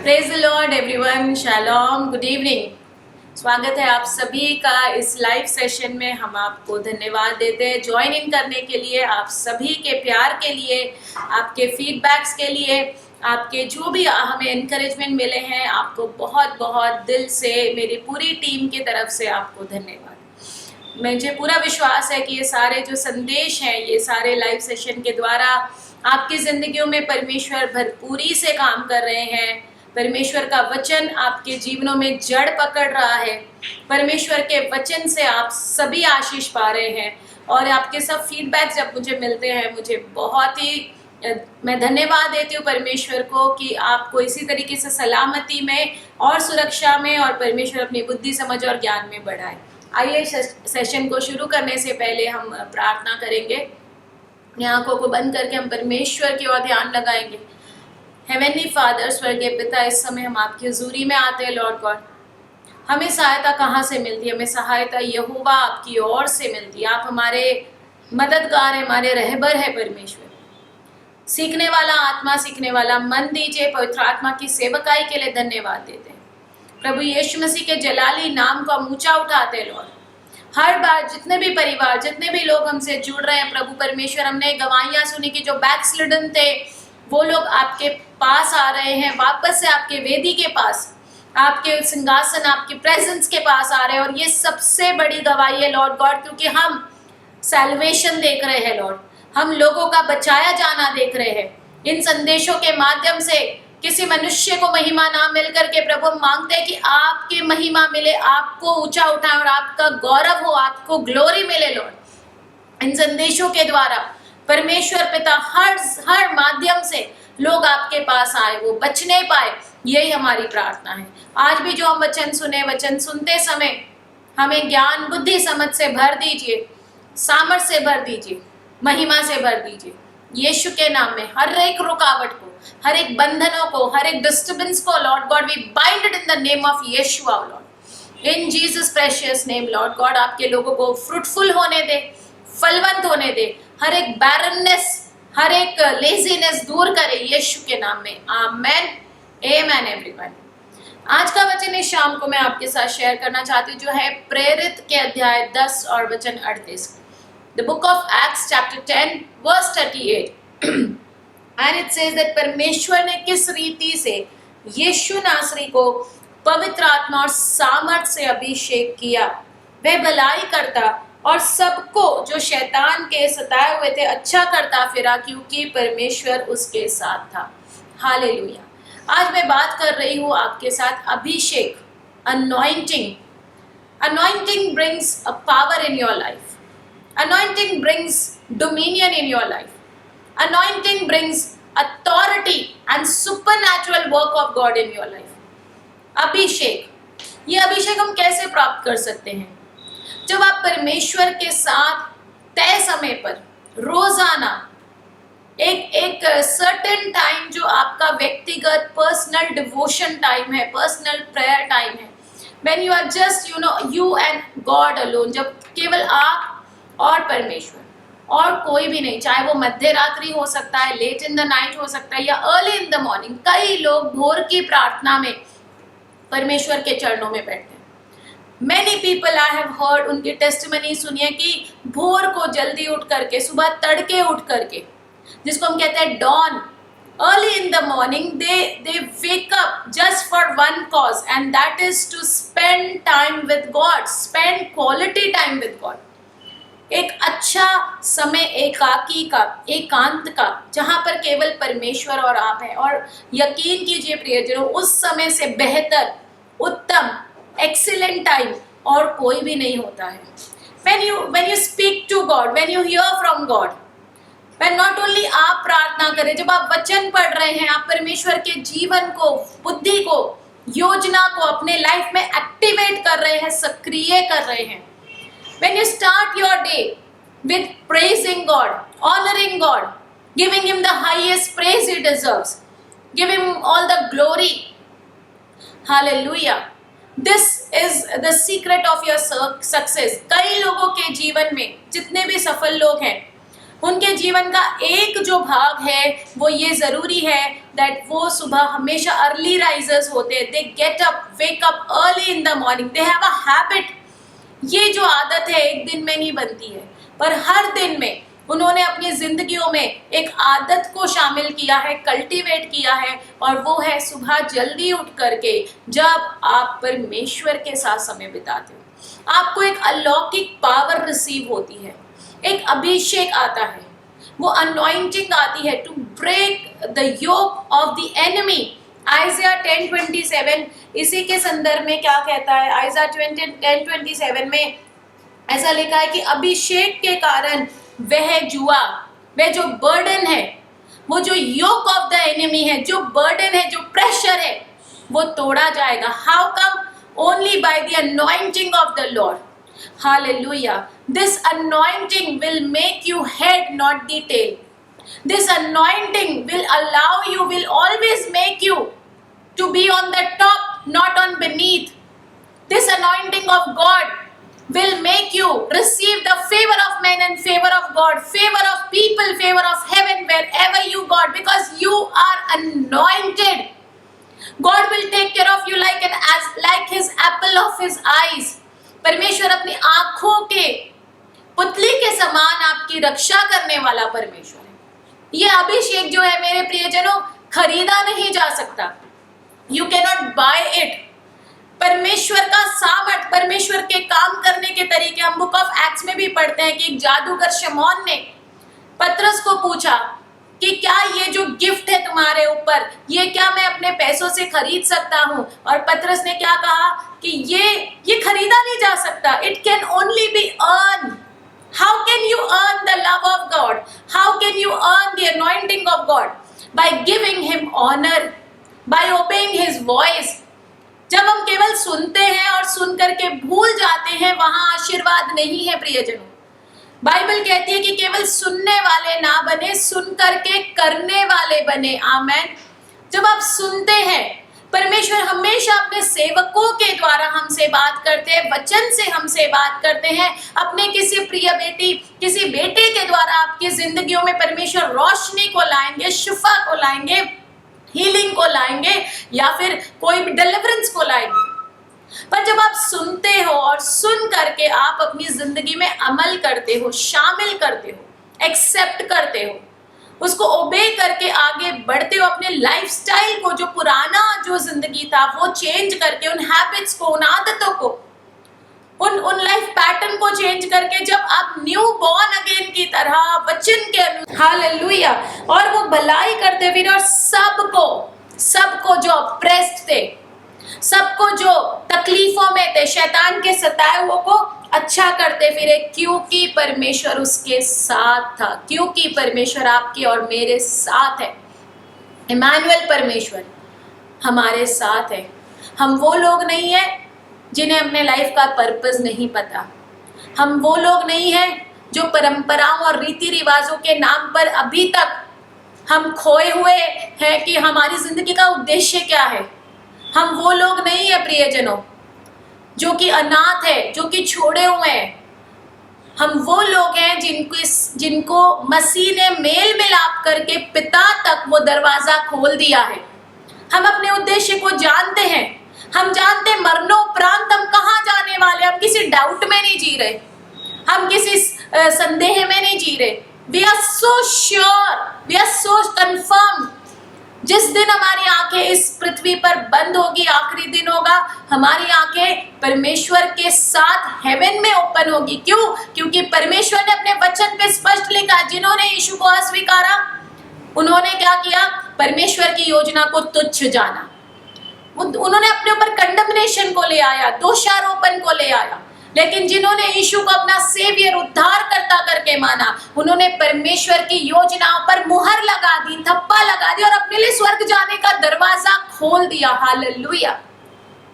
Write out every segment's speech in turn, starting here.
Praise the Lord everyone, shalom, good evening. स्वागत है आप सभी का इस लाइव सेशन में। हम आपको धन्यवाद देते हैं ज्वाइन इन करने के लिए, आप सभी के प्यार के लिए, आपके फीडबैक्स के लिए, आपके जो भी हमें एनकरेजमेंट मिले हैं, आपको बहुत बहुत दिल से मेरी पूरी टीम की तरफ से आपको धन्यवाद। मुझे पूरा विश्वास है कि ये सारे जो संदेश हैं, ये सारे लाइव सेशन के द्वारा आपकी जिंदगियों में परमेश्वर भरपूरी से काम कर रहे हैं। परमेश्वर का वचन आपके जीवनों में जड़ पकड़ रहा है। परमेश्वर के वचन से आप सभी आशीष पा रहे हैं और आपके सब फीडबैक जब मुझे मिलते हैं, मुझे बहुत ही मैं धन्यवाद देती हूँ परमेश्वर को कि आपको इसी तरीके से सलामती में और सुरक्षा में और परमेश्वर अपनी बुद्धि, समझ और ज्ञान में बढ़ाए। आइए सेशन को शुरू करने से पहले हम प्रार्थना करेंगे। अपनी आंखों को बंद करके हम परमेश्वर की ओर ध्यान लगाएंगे। हेवनली फादर, स्वर्गीय पिता, इस समय हम आपकी हुजूरी में आते हैं लॉर्ड गॉड। हमें सहायता कहाँ से मिलती है? हमें सहायता यहोवा आपकी ओर से मिलती है। आप हमारे मददगार हैं, हमारे रहबर है परमेश्वर। सीखने वाला आत्मा, सीखने वाला मन दीजिए। पवित्र आत्मा की सेवकाई के लिए धन्यवाद देते हैं। प्रभु यीशु मसीह के जलाली नाम को हम ऊंचा उठाते हैं लॉर्ड। हर बार जितने भी परिवार, जितने भी लोग हमसे जुड़ रहे हैं प्रभु परमेश्वर, हमने गवाहियां सुनी कि जो बैकस्लिडन थे वो लोग आपके पास आ रहे हैं, वापस से आपके वेदी के पास, आपके सिंहासन, आपकी प्रेजेंस के पास आ रहे हैं। और ये सबसे बड़ी गवाही है लॉर्ड गॉड, क्योंकि हम सैल्वेशन देख रहे हैं लॉर्ड, हम लोगों का बचाया जाना देख रहे हैं। इन संदेशों के माध्यम से किसी मनुष्य को महिमा ना मिल करके प्रभु हम मांगते हैं कि आपकी महिमा मिले, आपको ऊंचा उठाए और आपका गौरव हो, आपको ग्लोरी मिले लॉर्ड। इन संदेशों के द्वारा परमेश्वर पिता हर माध्यम से लोग आपके पास आए, वो बचने पाए, यही हमारी प्रार्थना है। आज भी जो हम वचन सुने, वचन सुनते समय हमें ज्ञान, बुद्धि, समझ से भर दीजिए, सामर्थ्य से भर दीजिए, महिमा से भर दीजिए। यीशु के नाम में हर एक रुकावट को, हर एक बंधनों को, हर एक डिस्टर्बेंस को Lord God we bind it in the name of Yeshua Lord, in Jesus precious name Lord God. आपके लोगों को फ्रूटफुल होने दे, फलवंत होने दे, हर एक बैरननेस, हर एक लेजीनेस दूर करे यीशु के नाम में। आमेन, आमेन एवरीवन। आज का वचन इस शाम को मैं आपके साथ शेयर करना चाहती हूँ, जो है प्रेरित के अध्याय 10 और वचन 38। The book of Acts chapter 10 verse 38 and it says that परमेश्वर ने किस रीति से यीशु नासरी को पवित्र आत्मा और सामर्थ से अभिषेक किया, वह भलाई करता और सबको जो शैतान के सताए हुए थे अच्छा करता फिरा, क्योंकि परमेश्वर उसके साथ था। हालेलुया। आज मैं बात कर रही हूँ आपके साथ अभिषेक, anointing. Anointing brings a power in your life. Anointing brings dominion in your life. Anointing brings authority and supernatural work of God in your life. अभिषेक, ये अभिषेक हम कैसे प्राप्त कर सकते हैं? जब आप परमेश्वर के साथ तय समय पर रोजाना एक सर्टेन टाइम, जो आपका व्यक्तिगत पर्सनल डिवोशन टाइम है, पर्सनल प्रेयर टाइम है, when you are just you and God alone, जब केवल आप और परमेश्वर और कोई भी नहीं, चाहे वो मध्य रात्रि हो सकता है, लेट इन द नाइट हो सकता है, या अर्ली इन द मॉर्निंग। कई लोग भोर की प्रार्थना में परमेश्वर के चरणों में बैठते हैं। Many people I have heard, उनकी टेस्टिमनी सुनिए कि भोर को जल्दी उठ करके, सुबह तड़के उठ करके, जिसको हम कहते हैं dawn, early in the morning, they wake up just for one cause, and that is to spend time with God, spend quality time with God। एक अच्छा समय एकाकी का, एकांत का, जहां पर केवल परमेश्वर और आप हैं। और यकीन कीजिए प्रियजनों, उस समय से बेहतर, उत्तम, एक्सीलेंट टाइम और कोई भी नहीं होता है। when you speak to God, when you hear from God, when not only आप प्रार्थना करें, जब आप वचन पढ़ रहे हैं, आप परमेश्वर के जीवन को, बुद्धि को, योजना को अपने लाइफ में एक्टिवेट कर रहे हैं, सक्रिय कर रहे हैं। When you start your day with praising God, honoring God, giving Him the highest praise He deserves, give Him all the glory. Hallelujah. This is the secret of your success. कई लोगों के जीवन में, जितने भी सफल लोग हैं, उनके जीवन का एक जो भाग है वो ये जरूरी है दैट वो सुबह हमेशा अर्ली राइजर्स होते हैं। They get up, wake up early in the morning, they have a habit. ये जो आदत है एक दिन में नहीं बनती है, पर हर दिन में उन्होंने अपनी जिंदगियों में एक आदत को शामिल किया है, कल्टीवेट किया है, और वो है सुबह जल्दी उठ करके जब आप परमेश्वर के साथ समय बिताते हो, आपको एक अलौकिक पावर रिसीव होती है, एक अभिषेक आता है, वो अनॉइंटिंग आती है to break the yoke of the enemy. Isaiah 10:27 इसी के संदर्भ में क्या कहता है? आइज़िया 10:27 में ऐसा लिखा है कि अभिषेक के कारण वह जुआ, वह जो बर्डन है, वो जो योक ऑफ द एनिमी है, जो बर्डन है, जो प्रेशर है, वो तोड़ा जाएगा। How come? Only by the anointing of the Lord. Hallelujah. This anointing will make you head, not the tail. This anointing will allow you, will always make you to be on the top, not on beneath. This anointing of God will make you receive the favor of men and favor of God, favor of people, favor of heaven, wherever you go, because you are anointed. God will take care of you like his apple of his eyes. परमेश्वर अपनी आंखों के पुतली के समान आपकी रक्षा करने वाला परमेश्वर है। ये अभिषेक जो है मेरे प्रियजनों, खरीदा नहीं जा सकता। You can not buy it. परमेश्वर का सामर्थ, परमेश्वर के काम करने के तरीके, हम बुक ऑफ एक्ट्स में भी पढ़ते हैं कि एक जादूगर शमौन ने पतरस को पूछा कि क्या ये जो गिफ्ट है तुम्हारे ऊपर, ये क्या मैं अपने पैसों से खरीद सकता हूँ? और पतरस ने क्या कहा कि ये खरीदा नहीं जा सकता। It can only be earn. How can you earn the love of God? How can you earn the anointing of God? By giving him honour, by obeying his voice. जब हम केवल सुनते हैं और सुन करके भूल जाते हैं, वहां आशीर्वाद नहीं है प्रियजनों। बाइबल कहती है कि केवल सुनने वाले ना बने, सुन करके करने वाले बने। आमेन। जब आप सुनते हैं, परमेश्वर हमेशा अपने सेवकों के द्वारा हमसे बात करते हैं, वचन से हमसे बात करते हैं। अपने किसी प्रिय बेटी, किसी बेटे के द्वारा आपकी जिंदगियों में परमेश्वर रोशनी को लाएंगे, शिफा को लाएंगे, हीलिंग को लाएंगे, या फिर कोई भी डिलीवरेंस को लाएंगे। पर जब आप सुनते हो और सुन करके आप अपनी जिंदगी में अमल करते हो, शामिल करते हो, एक्सेप्ट करते हो, उसको ओबे करके आगे बढ़ते हो, अपने लाइफस्टाइल को, जो पुराना जो जिंदगी था वो चेंज करके, उन हैबिट्स को, उन आदतों को, उन लाइफ पैटर्न को चेंज करके जब आप न्यू बॉर्न अगेन की तरह वचन के अनुसार, हालेलुया, और वो भलाई करते फिर, और सबको जो ऑप्रेस्ड थे, सबको जो तकलीफों में थे, शैतान के सताए हुए को अच्छा करते फिरे, क्योंकि परमेश्वर उसके साथ था, क्योंकि परमेश्वर आपके और मेरे साथ है। इमानुएल परमेश्वर हमारे साथ है। हम वो लोग नहीं हैं जिन्हें अपने लाइफ का पर्पस नहीं पता। हम वो लोग नहीं हैं जो परंपराओं और रीति रिवाजों के नाम पर अभी तक हम खोए हुए हैं कि हमारी जिंदगी का उद्देश्य क्या है। हम वो लोग नहीं है प्रियजनों जो कि अनाथ है, जो कि छोड़े हुए हैं। हम वो लोग हैं जिनको मसीह ने मेल मिलाप करके पिता तक वो दरवाजा खोल दिया है। हम अपने उद्देश्य को जानते हैं। हम जानते हैं मरणोपरांत हम कहाँ जाने वाले। हम किसी डाउट में नहीं जी रहे, हम किसी संदेह में नहीं जी रहे। We are so sure, we are so confirm. जिस दिन हमारी आंखें इस पृथ्वी पर बंद होगी, आखिरी दिन होगा, हमारी आंखें परमेश्वर के साथ हेवन में ओपन होगी। क्यों? क्योंकि परमेश्वर ने अपने वचन पे स्पष्ट लिखा, जिन्होंने यीशु को अस्वीकारा उन्होंने क्या किया? परमेश्वर की योजना को तुच्छ जाना। उन्होंने अपने ऊपर कंडमनेशन को ले आया, दोषारोपण को ले आया। लेकिन जिन्होंने यीशु को अपना सेवियर, उद्धारकर्ता करके माना, उन्होंने परमेश्वर की योजनाओं पर मुहर लगा दी, थप्पा लगा दी और अपने लिए स्वर्ग जाने का दरवाजा खोल दिया। हालेलुया।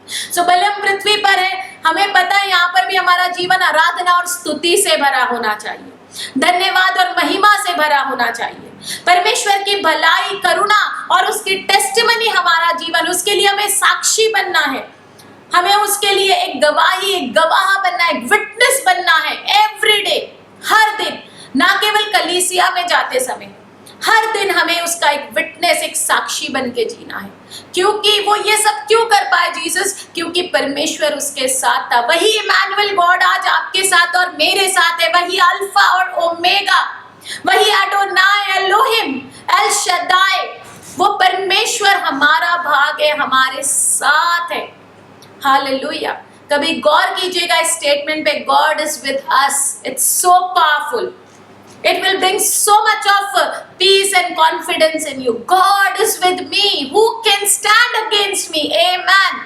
सो भले हम पृथ्वी पर है, हमें पता है यहाँ पर भी हमारा जीवन आराधना और स्तुति से भरा होना चाहिए, धन्यवाद और महिमा से भरा होना चाहिए। परमेश्वर की भलाई, करुणा और उसकी टेस्टिमनी हमारा जीवन, उसके लिए हमें साक्षी बनना है। हमें उसके लिए एक गवाही, एक गवाह बनना है, एक विटनेस बनना है। एवरी डे, हर दिन ना केवल कलीसिया में जाते समय, हर दिन हमें उसका एक विटनेस, एक साक्षी बन के जीना है। क्योंकि वो ये सब क्यों कर पाए जीसस? क्योंकि परमेश्वर उसके साथ था। वही इमैनुअल गॉड आज आपके साथ और मेरे साथ है। वही अल्फा और ओमेगा, वही अडोनाय, एलोहिम, एल शद्दाई, वो परमेश्वर हमारा भाग है, हमारे साथ है। हालेलुया। कभी गौर कीजिएगा इस स्टेटमेंट पे, God is with us. It's so powerful. It will bring so much of peace and confidence in you. God is with me. Who can stand against me? Amen.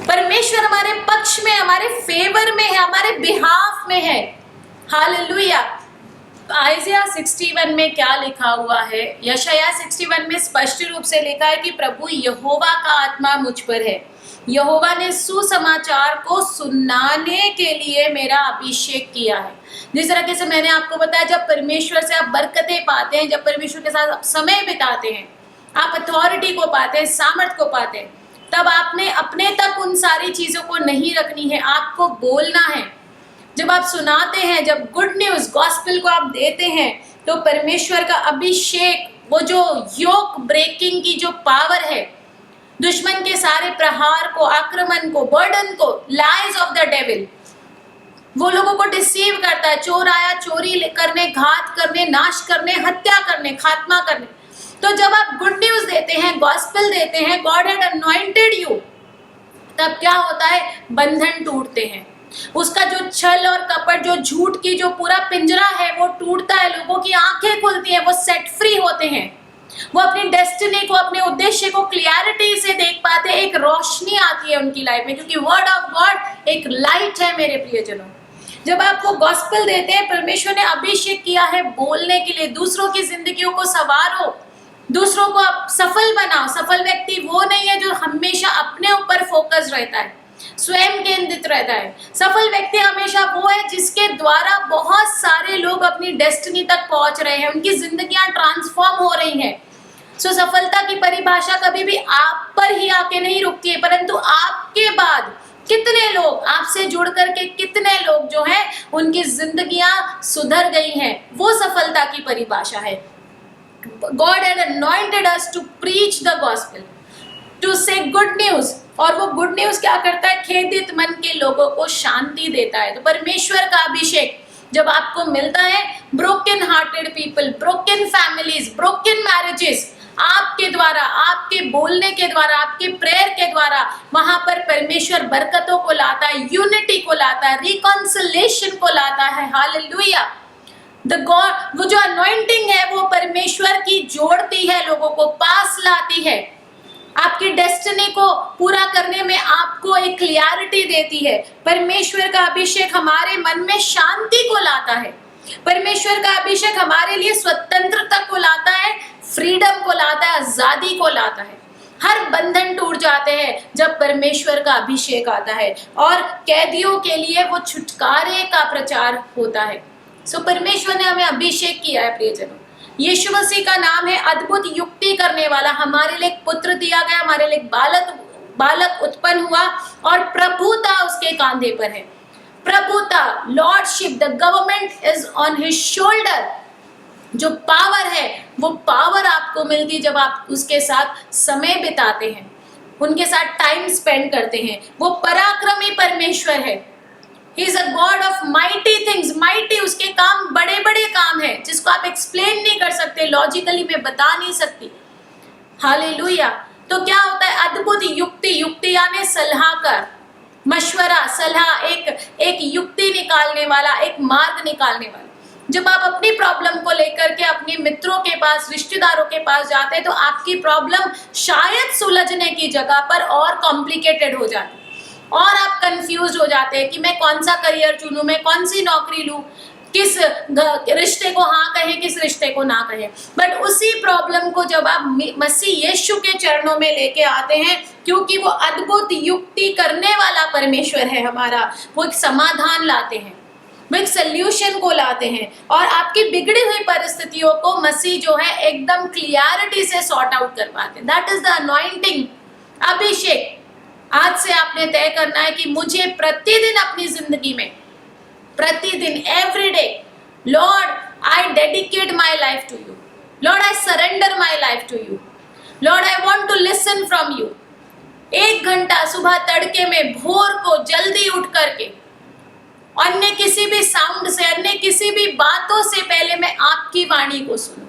परमेश्वर हमारे पक्ष में, हमारे फेवर में है, हमारे बिहाफ में है। हालेलुया। आइज़िया 61 में क्या लिखा हुआ है? यशायाह 61 में स्पष्ट रूप से लिखा है कि प्रभु यहोवा का आत्मा मुझ पर है। यहोवा ने सुसमाचार को सुनाने के लिए मेरा अभिषेक किया है। जिस तरह से मैंने आपको बताया, जब परमेश्वर से आप बरकतें पाते हैं, जब परमेश्वर के साथ आप समय बिताते हैं, आप अथॉरिटी को पाते हैं, सामर्थ को पाते हैं, तब आपने अपने तक उन सारी चीजों को नहीं रखनी है, आपको बोलना है। जब आप सुनाते हैं, जब गुड न्यूज गॉस्पेल को आप देते हैं, तो परमेश्वर का अभिषेक, वो जो योक ब्रेकिंग की जो पावर है, दुश्मन के सारे प्रहार को, आक्रमण को, बर्डन को, लाइज ऑफ द डेविल, वो लोगों को डिसीव करता है। चोर आया चोरी करने, घात करने, नाश करने, हत्या करने, खात्मा करने। तो जब आप गुड न्यूज देते हैं, गॉस्पेल देते हैं, गॉड हैड अनॉइंटेड यू, तब क्या होता है? बंधन टूटते हैं। उसका जो छल और कपट, जो झूठ की जो पूरा पिंजरा है, वो टूटता है। लोगों की आंखें खुलती है, वो सेट फ्री होते हैं। वो अपनी डेस्टिनी को, अपने उद्देश्य को क्लियरिटी से देख पाते हैं। एक रोशनी आती है उनकी लाइफ में, क्योंकि वर्ड ऑफ गॉड एक लाइट है मेरे प्रियजनों। जब आप वो गॉस्पेल देते हैं, परमेश्वर ने अभिषेक किया है बोलने के लिए। दूसरों की जिंदगियों को संवारो, दूसरों को आप सफल बनाओ। सफल व्यक्ति वो नहीं है जो हमेशा अपने ऊपर फोकस रहता है, स्वयं केंद्रित रहता है। सफल व्यक्ति हमेशा वो है जिसके द्वारा बहुत सारे लोग अपनी डेस्टिनी तक पहुंच रहे हैं, उनकी जिंदगियां ट्रांसफॉर्म हो रही हैं। सो सफलता की परिभाषा कभी भी आप पर ही आके नहीं रुकती है, परंतु आपके बाद कितने लोग, आपसे जुड़ करके कितने लोग जो हैं, उनकी जिंदगियां सुधर गई हैं, वो सफलता की परिभाषा है। God had anointed us to preach the gospel, to say good news। और वो गुड न्यूज क्या करता है? खेदित मन के लोगों को शांति देता है। तो परमेश्वर का अभिषेक जब आपको मिलता है, broken hearted people, broken families, broken marriages, आपके द्वारा, आपके बोलने के द्वारा, आपके प्रेयर के द्वारा, वहां पर परमेश्वर बरकतों को लाता है, यूनिटी को लाता है, रिकॉन्सिलेशन को लाता है। हालेलुया। द गॉड, वो जो अनॉइंटिंग है, वो परमेश्वर की जोड़ती है, लोगों को पास लाती है, आपकी डेस्टिनी को पूरा करने में आपको एक क्लियरिटी देती है। परमेश्वर का अभिषेक हमारे मन में शांति को लाता है। परमेश्वर का अभिषेक हमारे लिए स्वतंत्रता को लाता है, फ्रीडम को लाता है, आजादी को लाता है। हर बंधन टूट जाते हैं जब परमेश्वर का अभिषेक आता है, और कैदियों के लिए वो छुटकारे का प्रचार होता है। सो परमेश्वर ने हमें अभिषेक किया है प्रियजनों। यीशु मसीह का नाम है अद्भुत युक्ति करने वाला। हमारे लिए एक पुत्र दिया गया, हमारे लिए बालक उत्पन्न हुआ, और प्रभुता उसके कांधे पर है। प्रभुता, lordship, the government is on his shoulder. जो पावर है, वो पावर आपको मिलती जब आप उसके साथ समय बिताते हैं, उनके साथ टाइम स्पेंड करते हैं। वो पराक्रमी परमेश्वर है। He is a God of mighty things। mighty, उसके काम बड़े बड़े काम हैं जिसको आप एक्सप्लेन नहीं कर सकते, लॉजिकली मैं बता नहीं सकती। हालेलुया। तो क्या होता है? अद्भुत युक्ति, युक्ति यानी सलाहकार, मशवरा, सलाह, एक युक्ति निकालने वाला, एक मार्ग निकालने वाला। जब आप अपनी प्रॉब्लम को लेकर के अपने मित्रों के पास, रिश्तेदारों के पास जाते हैं, तो आपकी प्रॉब्लम शायद सुलझने की जगह पर और कॉम्प्लिकेटेड हो जाती है, और आप कंफ्यूज हो जाते हैं कि मैं कौन सा करियर चुनूं, मैं कौन सी नौकरी लूं, किस रिश्ते को हाँ कहें, किस रिश्ते को ना कहें। बट उसी प्रॉब्लम को जब आप मसीह यीशु के चरणों में लेके आते हैं, क्योंकि वो अद्भुत युक्ति करने वाला परमेश्वर है हमारा, वो एक समाधान लाते हैं, वो एक सोल्यूशन को लाते हैं, और आपकी बिगड़ी हुई परिस्थितियों को मसीह जो है एकदम क्लियरिटी से सॉर्ट आउट कर पाते हैं। दैट इज द अनॉइंटिंग, अभिषेक। आज से आपने तय करना है कि मुझे प्रतिदिन अपनी जिंदगी में, प्रतिदिन, everyday, Lord I dedicate my life to you. Lord, I surrender my life to you. Lord, I want to listen from you. 1 घंटा सुबह तड़के में भोर को जल्दी उठ करके अन्य किसी भी साउंड से, अन्य किसी भी बातों से पहले मैं आपकी वाणी को सुनूं।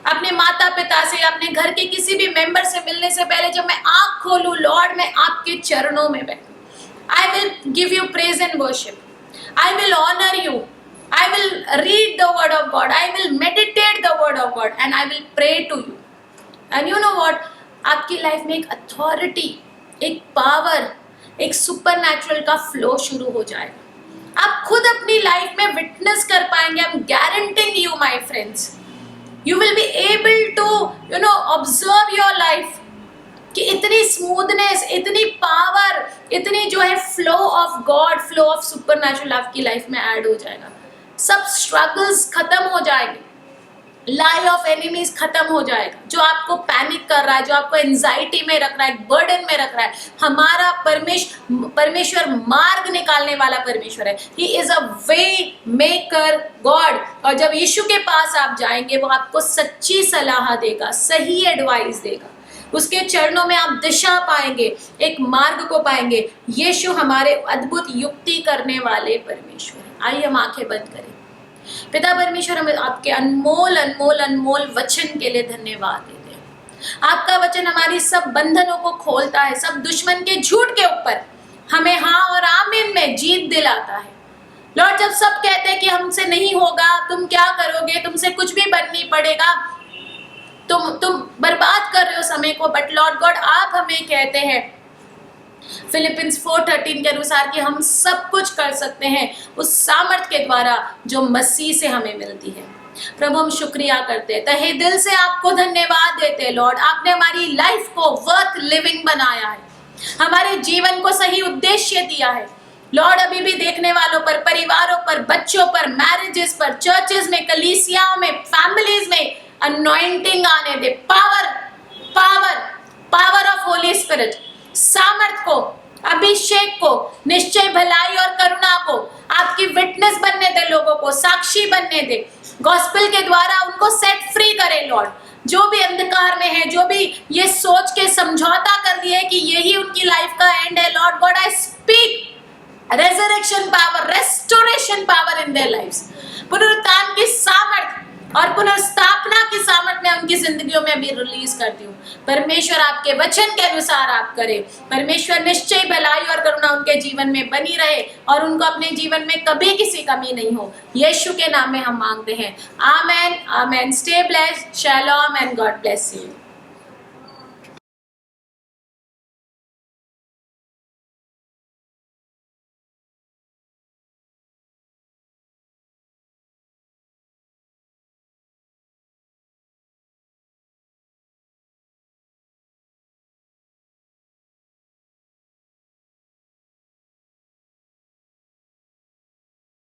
अपने माता पिता से, अपने घर के किसी भी मेंबर से मिलने से पहले जब मैं आंख खोलूं, लॉर्ड मैं आपके चरणों में बैठूं। I will give you praise and worship. I will honor you. I will read the word of God. I will meditate the word of God and I will pray to you. And you know what? आपकी life में एक authority, एक power, एक supernatural का flow शुरू हो जाएगा। आप खुद अपनी लाइफ में विटनेस कर पाएंगे। I am guaranteeing you my friends, you will be able to observe your life कि इतनी स्मूथनेस, इतनी पावर, इतनी जो है flow of God, flow of supernatural आपकी लाइफ में ऐड हो जाएगा। सब स्ट्रगल्स खत्म हो जाएंगे, लाई ऑफ एनिमीज खत्म हो जाएगा। जो आपको पैनिक कर रहा है, जो आपको एंजाइटी में रख रहा है, बर्डन में रख रहा है, हमारा परमेश्वर मार्ग निकालने वाला परमेश्वर है। He is a way maker God. और जब यीशु के पास आप जाएंगे, वो आपको सच्ची सलाह देगा, सही एडवाइस देगा। उसके चरणों में आप दिशा पाएंगे, एक मार्ग को पाएंगे। यीशु हमारे अद्भुत युक्ति करने वाले परमेश्वर है। आइए हम आंखें बंद करें। पिता परमेश्वर, हम आपके अनमोल अनमोल अनमोल वचन के लिए धन्यवाद देते हैं। आपका वचन हमारी सब बंधनों को खोलता है, सब दुश्मन के झूठ के ऊपर हमें हाँ और आमीन में जीत दिलाता है। लॉर्ड, जब सब कहते हैं कि हमसे नहीं होगा, तुम क्या करोगे, तुमसे कुछ भी बन नहीं पड़ेगा, तुम बर्बाद कर रहे हो समय को, बट लॉर्ड गॉड आप हमें कहते हैं फिलिपिन्स 4:13 के अनुसार कि हम सब कुछ कर सकते हैं उस सामर्थ के द्वारा जो मसीह से हमें मिलती है। प्रभु, हम शुक्रिया करते हैं, तहे दिल से आपको धन्यवाद देते हैं। लॉर्ड, आपने हमारी लाइफ को वर्थ लिविंग बनाया है, हमारे जीवन को सही उद्देश्य दिया है। लॉर्ड, अभी भी देखने वालों पर, परिवारों पर, बच्चों पर, मैरिजेस पर, चर्चेस में, कलीसियाओं में, फैमिलीज में अनॉइंटिंग आने दे। Power power power of Holy Spirit, सामर्थ को, अभिषेक को, निश्चय भलाई और करुणा को, आपकी विटनेस बनने दे, लोगों को साक्षी बनने दे। गॉस्पेल के द्वारा उनको सेट फ्री करे लॉर्ड। जो भी अंधकार में है, जो भी ये सोच के समझौता कर दिए कि यही उनकी लाइफ का एंड है, Lord God I speak resurrection power, restoration power in their lives. पुनरुत्थान की सामर्थ और पुनर्स्थापना की सामर्थ में उनकी जिंदगियों में भी रिलीज करती हूँ। परमेश्वर, आपके वचन के अनुसार आप करें। परमेश्वर, निश्चय भलाई और करुणा उनके जीवन में बनी रहे और उनको अपने जीवन में कभी किसी कमी नहीं हो। यीशु के नाम में हम मांगते हैं, amen amen. Stay blessed, shalom and God bless you.